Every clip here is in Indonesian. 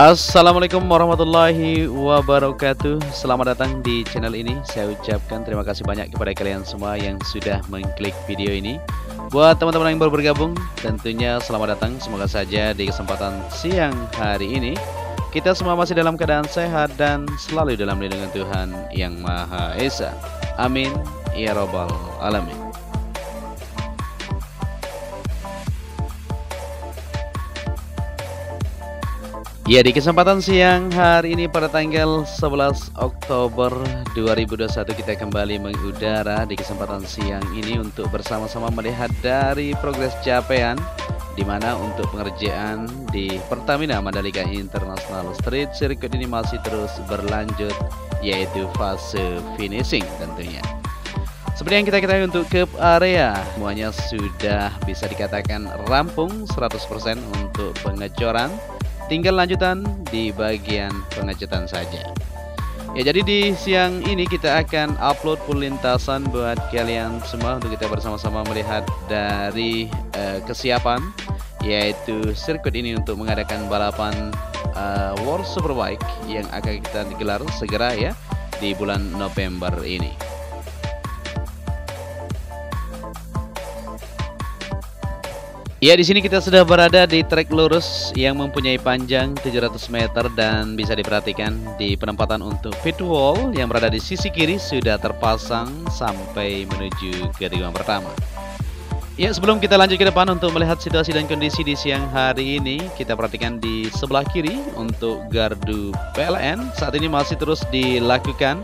Assalamualaikum warahmatullahi wabarakatuh. Selamat datang di channel ini. Saya ucapkan terima kasih banyak kepada kalian semua yang sudah mengklik video ini. Buat teman-teman yang baru bergabung, tentunya selamat datang. Semoga saja di kesempatan siang hari ini kita semua masih dalam keadaan sehat dan selalu dalam lindungan Tuhan Yang Maha Esa. Amin ya robbal alamin. Ya, di kesempatan siang hari ini pada tanggal 11 Oktober 2021 kita kembali mengudara di kesempatan siang ini untuk bersama-sama melihat dari progres capaian di mana untuk pengerjaan di Pertamina Mandalika International Street Circuit ini masih terus berlanjut, yaitu fase finishing tentunya. Seperti yang kita ketahui, untuk curb area semuanya sudah bisa dikatakan rampung 100% untuk pengecoran. Tinggal lanjutan di bagian pengecatan saja. Ya, jadi di siang ini kita akan upload full lintasan buat kalian semua untuk kita bersama-sama melihat dari kesiapan, yaitu sirkuit ini untuk mengadakan balapan World Superbike yang akan kita digelar segera ya di bulan November ini. Ya, di sini kita sudah berada di trek lurus yang mempunyai panjang 700 meter dan bisa diperhatikan di penempatan untuk pit wall yang berada di sisi kiri sudah terpasang sampai menuju ke tikungan pertama. Ya, sebelum kita lanjut ke depan untuk melihat situasi dan kondisi di siang hari ini, kita perhatikan di sebelah kiri untuk gardu PLN saat ini masih terus dilakukan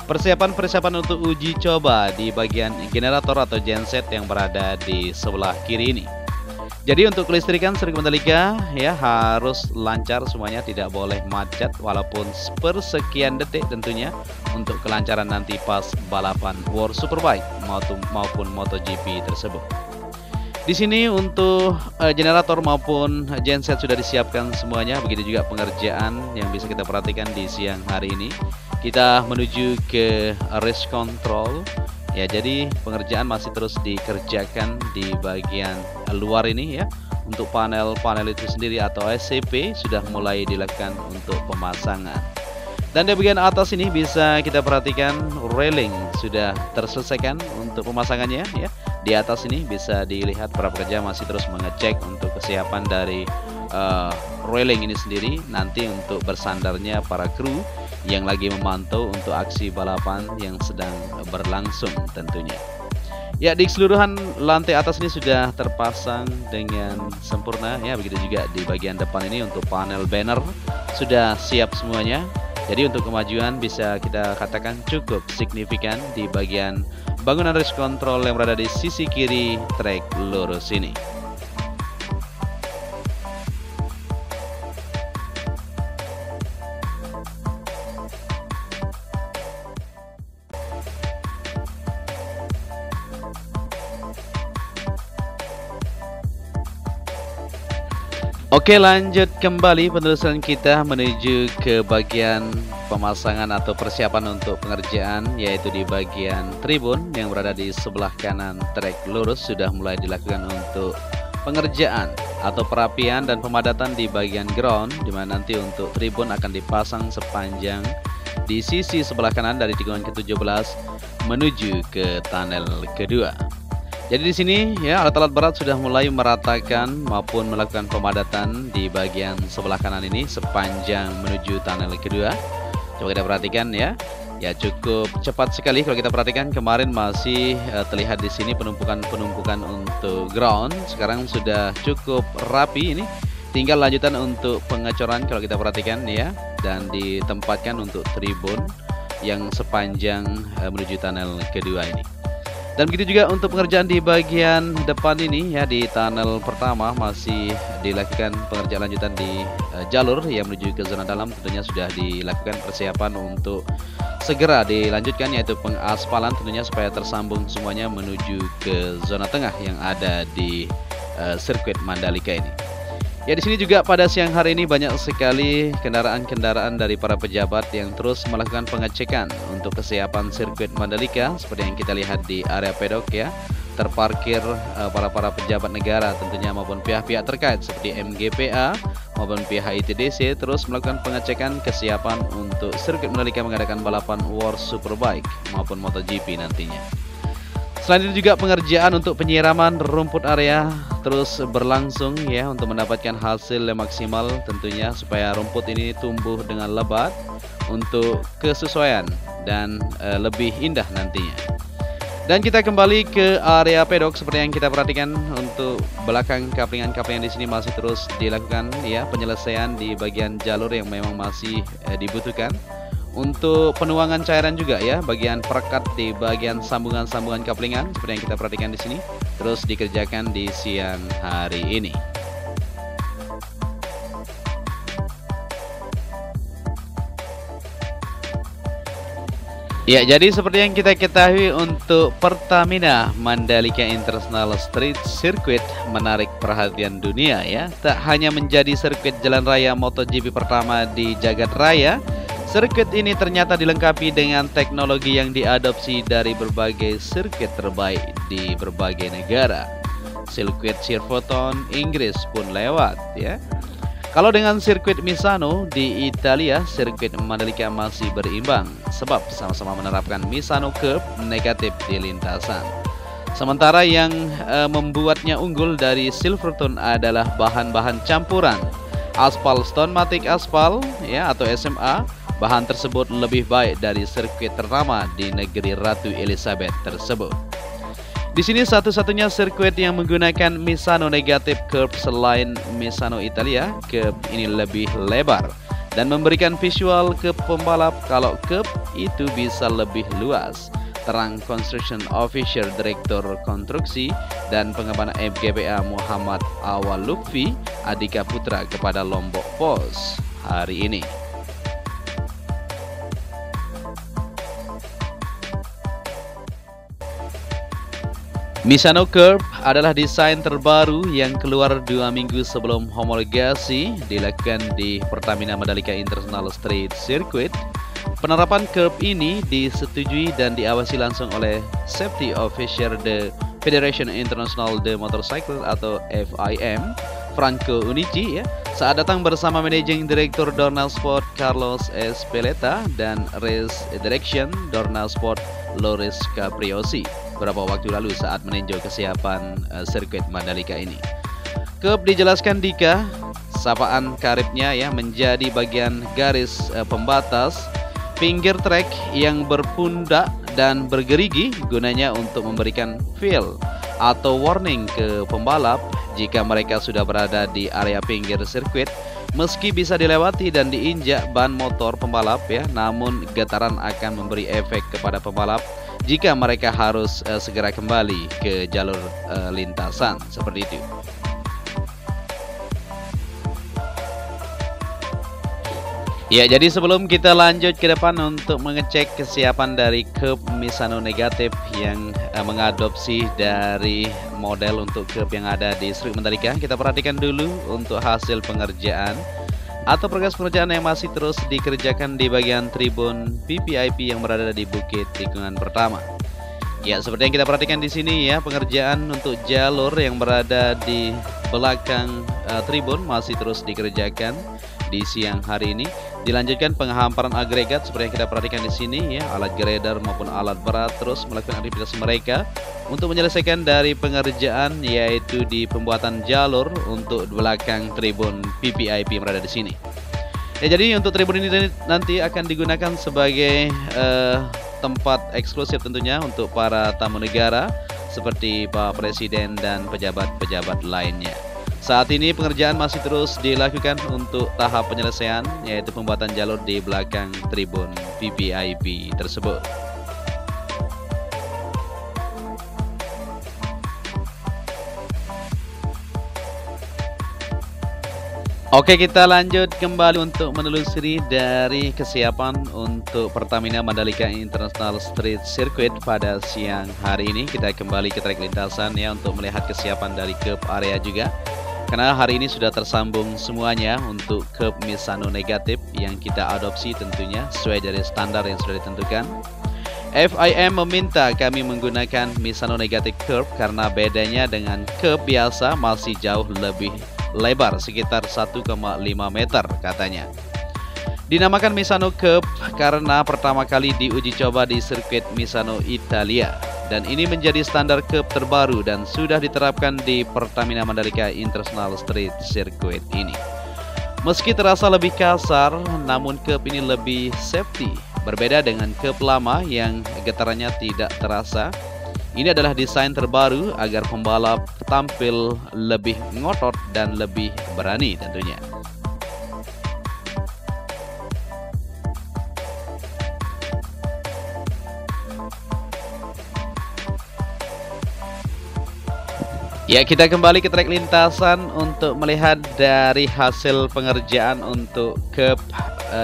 persiapan untuk uji coba di bagian generator atau genset yang berada di sebelah kiri ini. Jadi untuk kelistrikan sirkuit Mandalika ya harus lancar semuanya, tidak boleh macet walaupun sepersekian detik tentunya untuk kelancaran nanti pas balapan World Superbike maupun MotoGP tersebut. Di sini untuk generator maupun genset sudah disiapkan semuanya, begitu juga pengerjaan yang bisa kita perhatikan di siang hari ini. Kita menuju ke race control. Ya, jadi pengerjaan masih terus dikerjakan di bagian luar ini ya. Untuk panel-panel itu sendiri atau SCP sudah mulai dilakukan untuk pemasangan. Dan di bagian atas ini bisa kita perhatikan railing sudah terselesaikan untuk pemasangannya ya. Di atas ini bisa dilihat para pekerja masih terus mengecek untuk kesiapan dari railing ini sendiri, nanti untuk bersandarnya para kru yang lagi memantau untuk aksi balapan yang sedang berlangsung tentunya. Ya, di keseluruhan lantai atas ini sudah terpasang dengan sempurna ya, begitu juga di bagian depan ini untuk panel banner sudah siap semuanya. Jadi untuk kemajuan bisa kita katakan cukup signifikan di bagian bangunan race control yang berada di sisi kiri trek lurus ini. Oke, lanjut kembali penelusuran kita menuju ke bagian pemasangan atau persiapan untuk pengerjaan, yaitu di bagian tribun yang berada di sebelah kanan trek lurus sudah mulai dilakukan untuk pengerjaan atau perapian dan pemadatan di bagian ground, di mana nanti untuk tribun akan dipasang sepanjang di sisi sebelah kanan dari tikungan ke-17 menuju ke tunnel kedua. Jadi di sini ya alat-alat berat sudah mulai meratakan maupun melakukan pemadatan di bagian sebelah kanan ini sepanjang menuju tunnel kedua. Coba kita perhatikan ya. Ya, cukup cepat sekali kalau kita perhatikan. Kemarin masih terlihat di sini penumpukan untuk ground. Sekarang sudah cukup rapi ini. Tinggal lanjutan untuk pengecoran kalau kita perhatikan ya, dan ditempatkan untuk tribun yang sepanjang menuju tunnel kedua ini. Dan begitu juga untuk pengerjaan di bagian depan ini ya, di tunnel pertama masih dilakukan pengerjaan lanjutan di jalur yang menuju ke zona dalam. Tentunya sudah dilakukan persiapan untuk segera dilanjutkan, yaitu pengaspalan tentunya supaya tersambung semuanya menuju ke zona tengah yang ada di sirkuit Mandalika ini. Ya, di sini juga pada siang hari ini banyak sekali kendaraan-kendaraan dari para pejabat yang terus melakukan pengecekan untuk kesiapan sirkuit Mandalika seperti yang kita lihat di area pedok ya. terparkir para pejabat negara tentunya maupun pihak-pihak terkait seperti MGPA maupun pihak ITDC terus melakukan pengecekan kesiapan untuk sirkuit Mandalika mengadakan balapan World Superbike maupun MotoGP nantinya. Selain itu juga pengerjaan untuk penyiraman rumput area terus berlangsung ya untuk mendapatkan hasil yang maksimal tentunya supaya rumput ini tumbuh dengan lebat untuk kesesuaian dan lebih indah nantinya. Dan kita kembali ke area pedok seperti yang kita perhatikan untuk belakang kaplingan-kaplingan di sini masih terus dilakukan ya penyelesaian di bagian jalur yang memang masih dibutuhkan. Untuk penuangan cairan juga ya bagian perekat di bagian sambungan-sambungan kaplingan seperti yang kita perhatikan di sini terus dikerjakan di siang hari ini. Ya, jadi seperti yang kita ketahui untuk Pertamina Mandalika International Street Circuit menarik perhatian dunia ya. Tak hanya menjadi sirkuit jalan raya MotoGP pertama di jagat raya, sirkuit ini ternyata dilengkapi dengan teknologi yang diadopsi dari berbagai sirkuit terbaik di berbagai negara. Sirkuit Silverstone Inggris pun lewat ya. Kalau dengan sirkuit Misano di Italia, sirkuit Mandalika masih berimbang sebab sama-sama menerapkan Misano Curve negatif di lintasan. Sementara yang membuatnya unggul dari Silverstone adalah bahan-bahan campuran aspal Stonematic Aspal ya atau SMA. Bahan tersebut lebih baik dari sirkuit ternama di negeri Ratu Elizabeth tersebut. Di sini satu-satunya sirkuit yang menggunakan Misano negatif curve selain Misano Italia. Curve ini lebih lebar dan memberikan visual ke pembalap kalau curve itu bisa lebih luas. Terang Construction Officer Direktur Konstruksi dan Pengembangan MGPA Muhammad Awal Lutfi Adika Putra kepada Lombok Post hari ini. Misano Curve adalah desain terbaru yang keluar 2 minggu sebelum homologasi dilakukan di Pertamina Mandalika International Street Circuit. Penerapan curve ini disetujui dan diawasi langsung oleh Safety Officer the Federation International de Motorcycle atau FIM, Franco Unici ya, saat datang bersama Managing Director Dorna Sport Carlos Espeleta dan Race Direction Dorna Sport Loris Capriosi beberapa waktu lalu saat meninjau kesiapan sirkuit Mandalika ini. Curve dijelaskan Dika, sapaan karibnya ya menjadi bagian garis pembatas pinggir trek yang berpundak dan bergerigi gunanya untuk memberikan feel atau warning ke pembalap jika mereka sudah berada di area pinggir sirkuit. Meski bisa dilewati dan diinjak ban motor pembalap ya, namun getaran akan memberi efek kepada pembalap jika mereka harus segera kembali ke jalur lintasan seperti itu. Ya, jadi sebelum kita lanjut ke depan untuk mengecek kesiapan dari curve Misano negatif yang mengadopsi dari model untuk curve yang ada di sirkuit Mandalika, kita perhatikan dulu untuk hasil pengerjaan atau progres pengerjaan yang masih terus dikerjakan di bagian tribun VVIP yang berada di Bukit Tikungan pertama. Ya, seperti yang kita perhatikan di sini ya, pengerjaan untuk jalur yang berada di belakang tribun masih terus dikerjakan di siang hari ini. Dilanjutkan penghamparan agregat seperti yang kita perhatikan di sini ya, alat grader maupun alat berat terus melakukan aktivitas mereka untuk menyelesaikan dari pengerjaan yaitu di pembuatan jalur untuk belakang tribun VVIP yang berada di sini. Ya, jadi untuk tribun ini nanti akan digunakan sebagai tempat eksklusif tentunya untuk para tamu negara seperti Pak Presiden dan pejabat-pejabat lainnya. Saat ini pengerjaan masih terus dilakukan untuk tahap penyelesaian yaitu pembuatan jalur di belakang tribun VVIP tersebut. Oke, kita lanjut kembali untuk menelusuri dari kesiapan untuk Pertamina Mandalika International Street Circuit pada siang hari ini. Kita kembali ke trek lintasan ya untuk melihat kesiapan dari curve area juga. Karena hari ini sudah tersambung semuanya untuk curve Misano negatif yang kita adopsi tentunya sesuai dari standar yang sudah ditentukan. FIM meminta kami menggunakan Misano Negative Curve karena bedanya dengan curve biasa masih jauh lebih lebar, sekitar 1,5 meter katanya. Dinamakan Misano Curve karena pertama kali diuji coba di sirkuit Misano Italia. Dan ini menjadi standar curve terbaru dan sudah diterapkan di Pertamina Mandalika International Street Circuit ini. Meski terasa lebih kasar, namun curve ini lebih safety. Berbeda dengan curve lama yang getarannya tidak terasa. Ini adalah desain terbaru agar pembalap tampil lebih ngotot dan lebih berani tentunya. Ya, kita kembali ke trek lintasan untuk melihat dari hasil pengerjaan untuk curve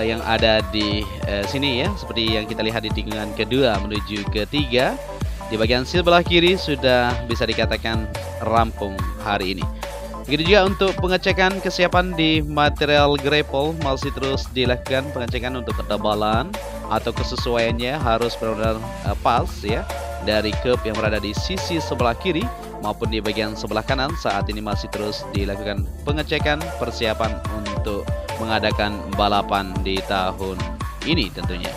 yang ada di sini ya. Seperti yang kita lihat di tikungan kedua menuju ketiga. Di bagian sebelah kiri sudah bisa dikatakan rampung hari ini. Begitu juga untuk pengecekan kesiapan di material grapple masih terus dilakukan pengecekan untuk ketebalan atau kesesuaiannya harus benar-benar pas ya. Dari curve yang berada di sisi sebelah kiri maupun di bagian sebelah kanan saat ini masih terus dilakukan pengecekan persiapan untuk mengadakan balapan di tahun ini tentunya.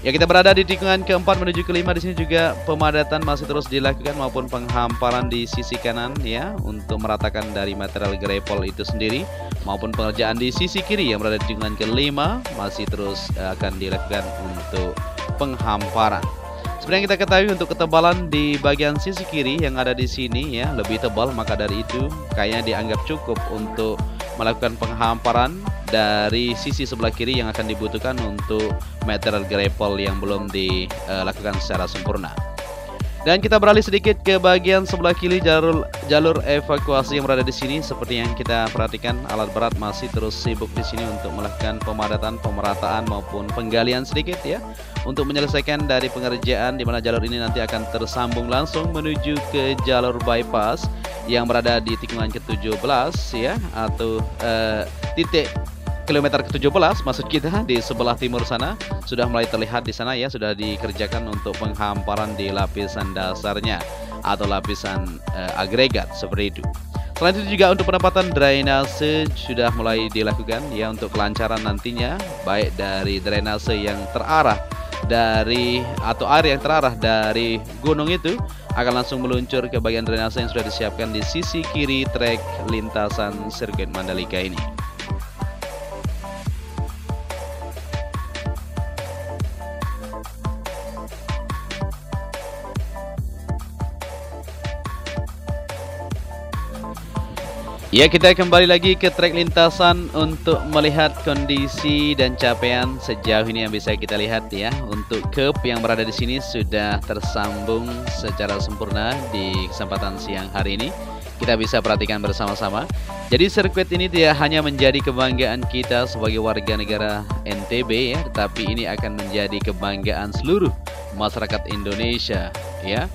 Ya, kita berada di tikungan keempat menuju kelima. Di sini juga pemadatan masih terus dilakukan maupun penghamparan di sisi kanan ya untuk meratakan dari material grapple itu sendiri maupun pengerjaan di sisi kiri yang berada di tikungan kelima masih terus akan dilakukan untuk penghamparan. Seperti yang kita ketahui untuk ketebalan di bagian sisi kiri yang ada di sini ya lebih tebal, maka dari itu kayaknya dianggap cukup untuk melakukan penghamparan dari sisi sebelah kiri yang akan dibutuhkan untuk material grapple yang belum dilakukan secara sempurna. Dan kita beralih sedikit ke bagian sebelah kiri jalur evakuasi yang berada di sini. Seperti yang kita perhatikan, alat berat masih terus sibuk di sini untuk melakukan pemadatan, pemerataan maupun penggalian sedikit ya, untuk menyelesaikan dari pengerjaan di mana jalur ini nanti akan tersambung langsung menuju ke jalur bypass yang berada di tikungan ke-17 ya, atau titik kilometer ke-17 maksud kita di sebelah timur sana. Sudah mulai terlihat di sana ya, sudah dikerjakan untuk penghamparan di lapisan dasarnya atau lapisan agregat seperti itu. Selain itu juga untuk penempatan drainase sudah mulai dilakukan ya untuk kelancaran nantinya, baik dari drainase yang terarah dari atau air yang terarah dari gunung itu akan langsung meluncur ke bagian drainase yang sudah disiapkan di sisi kiri trek lintasan sirkuit Mandalika ini. Ya, kita kembali lagi ke trek lintasan untuk melihat kondisi dan capaian sejauh ini yang bisa kita lihat ya. Untuk curve yang berada di sini sudah tersambung secara sempurna di kesempatan siang hari ini. Kita bisa perhatikan bersama-sama. Jadi sirkuit ini tidak hanya menjadi kebanggaan kita sebagai warga negara NTB ya, tetapi ini akan menjadi kebanggaan seluruh masyarakat Indonesia ya.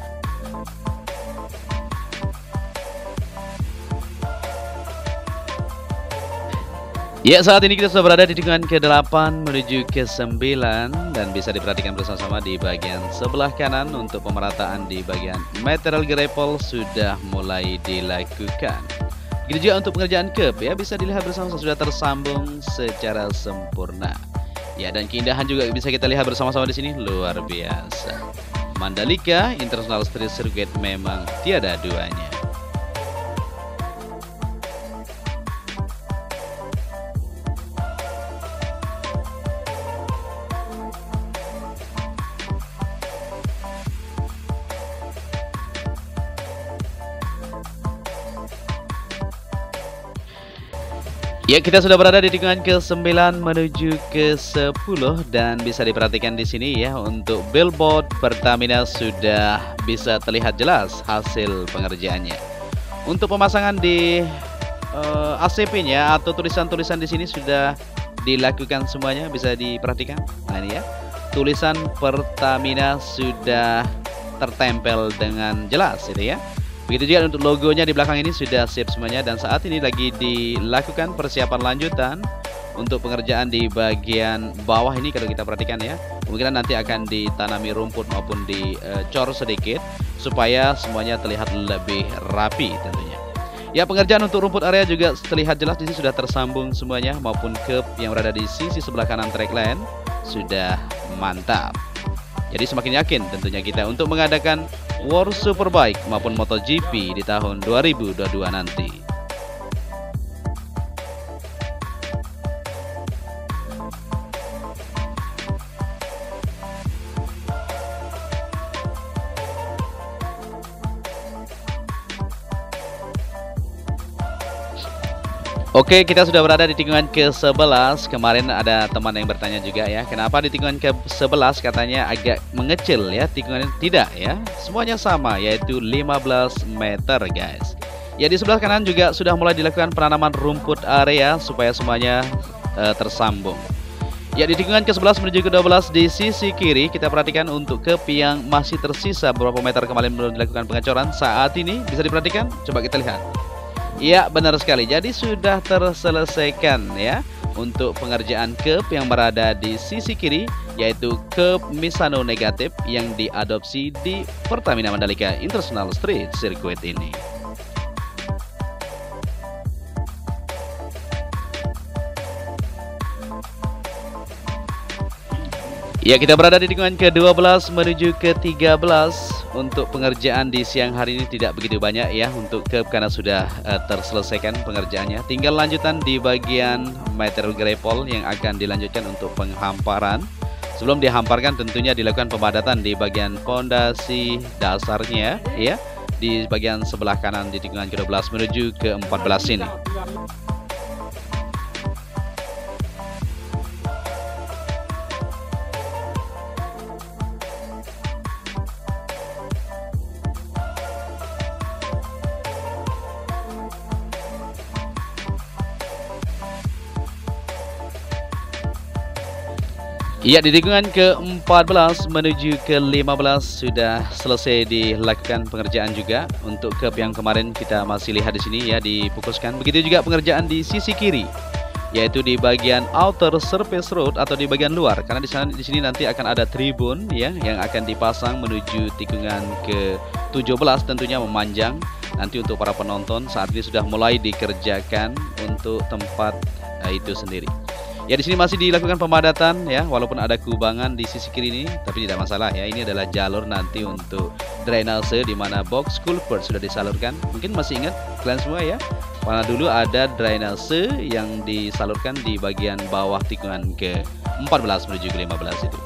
Ya, saat ini kita sudah berada di tikungan ke-8 menuju ke-9 dan bisa diperhatikan bersama-sama di bagian sebelah kanan untuk pemerataan di bagian material grapple sudah mulai dilakukan. Begitu juga untuk pengerjaan curve ya, bisa dilihat bersama-sama sudah tersambung secara sempurna. Ya, dan keindahan juga bisa kita lihat bersama-sama di sini luar biasa. Mandalika International Street Circuit memang tiada duanya. Ya, kita sudah berada di tikungan ke-9 menuju ke-10 dan bisa diperhatikan di sini ya untuk billboard Pertamina sudah bisa terlihat jelas hasil pengerjaannya. Untuk pemasangan di ACP-nya atau tulisan-tulisan di sini sudah dilakukan semuanya, bisa diperhatikan. Nah, ini ya. Tulisan Pertamina sudah tertempel dengan jelas itu ya. Begitu juga untuk logonya di belakang ini sudah siap semuanya dan saat ini lagi dilakukan persiapan lanjutan untuk pengerjaan di bagian bawah ini kalau kita perhatikan ya, kemungkinan nanti akan ditanami rumput maupun dicor sedikit supaya semuanya terlihat lebih rapi tentunya. Ya, pengerjaan untuk rumput area juga terlihat jelas di sini sudah tersambung semuanya, maupun curb yang berada di sisi sebelah kanan track lane sudah mantap. Jadi semakin yakin tentunya kita untuk mengadakan World Superbike maupun MotoGP di tahun 2022 nanti. Oke, kita sudah berada di tikungan ke-11. Kemarin ada teman yang bertanya juga ya, kenapa di tikungan ke-11 katanya agak mengecil ya tikungannya. Tidak ya, semuanya sama, yaitu 15 meter guys. Ya, di sebelah kanan juga sudah mulai dilakukan penanaman rumput area supaya semuanya tersambung. Ya, di tikungan ke-11 menuju ke-12 di sisi kiri kita perhatikan untuk curb yang masih tersisa beberapa meter kemarin belum dilakukan pengecoran. Saat ini bisa diperhatikan, coba kita lihat. Ya, benar sekali. Jadi sudah terselesaikan ya untuk pengerjaan curb yang berada di sisi kiri, yaitu curb Misano negatif yang diadopsi di Pertamina Mandalika International Street Circuit ini. Ya, kita berada di tikungan ke-12 menuju ke-13. Untuk pengerjaan di siang hari ini tidak begitu banyak ya untuk curb karena sudah terselesaikan pengerjaannya. Tinggal lanjutan di bagian meter gravel yang akan dilanjutkan untuk penghamparan. Sebelum dihamparkan tentunya dilakukan pemadatan di bagian fondasi dasarnya ya, di bagian sebelah kanan di tikungan ke-12 menuju ke-14 ini. Ya, di tikungan ke-14 menuju ke-15 sudah selesai dilakukan pengerjaan juga untuk curb yang kemarin kita masih lihat di sini ya difokuskan. Begitu juga pengerjaan di sisi kiri, yaitu di bagian outer surface road atau di bagian luar, karena di sini nanti akan ada tribun ya yang akan dipasang menuju tikungan ke-17 tentunya memanjang nanti untuk para penonton. Saat ini sudah mulai dikerjakan untuk tempat itu sendiri. Ya, di sini masih dilakukan pemadatan ya, walaupun ada kubangan di sisi kiri ini, tapi tidak masalah ya. Ini adalah jalur nanti untuk drainase di mana box culvert sudah disalurkan. Mungkin masih ingat kalian semua ya, karena dulu ada drainase yang disalurkan di bagian bawah tikungan ke-14 menuju ke-15 itu.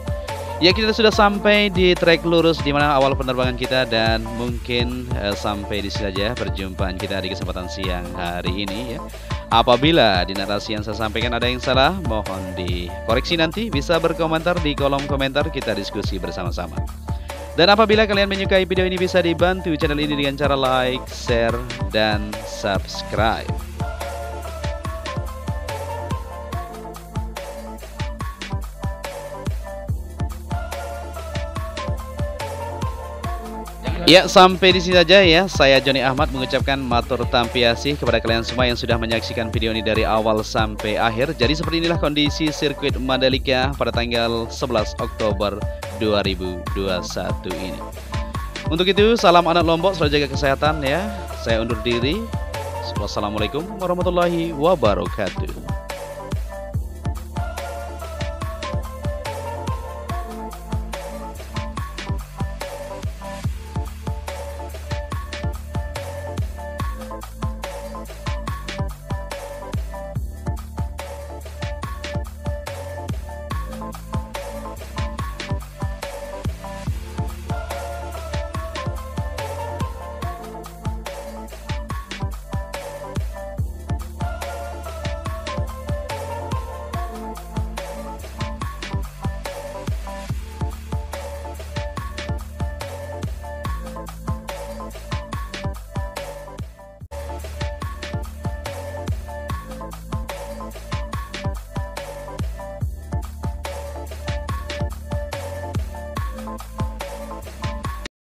Ya, kita sudah sampai di trek lurus di mana awal penerbangan kita, dan mungkin sampai di sini saja perjumpaan kita di kesempatan siang hari ini ya. Apabila di narasi yang saya sampaikan ada yang salah, mohon dikoreksi nanti. Bisa berkomentar di kolom komentar, kita diskusi bersama-sama. Dan apabila kalian menyukai video ini, bisa dibantu channel ini dengan cara like, share, dan subscribe. Ya, sampai di sini saja ya. Saya Joni Ahmad mengucapkan matur tampiasih kepada kalian semua yang sudah menyaksikan video ini dari awal sampai akhir. Jadi seperti inilah kondisi sirkuit Mandalika pada tanggal 11 Oktober 2021 ini. Untuk itu, salam anak Lombok, selalu jaga kesehatan ya. Saya undur diri. Wassalamualaikum warahmatullahi wabarakatuh.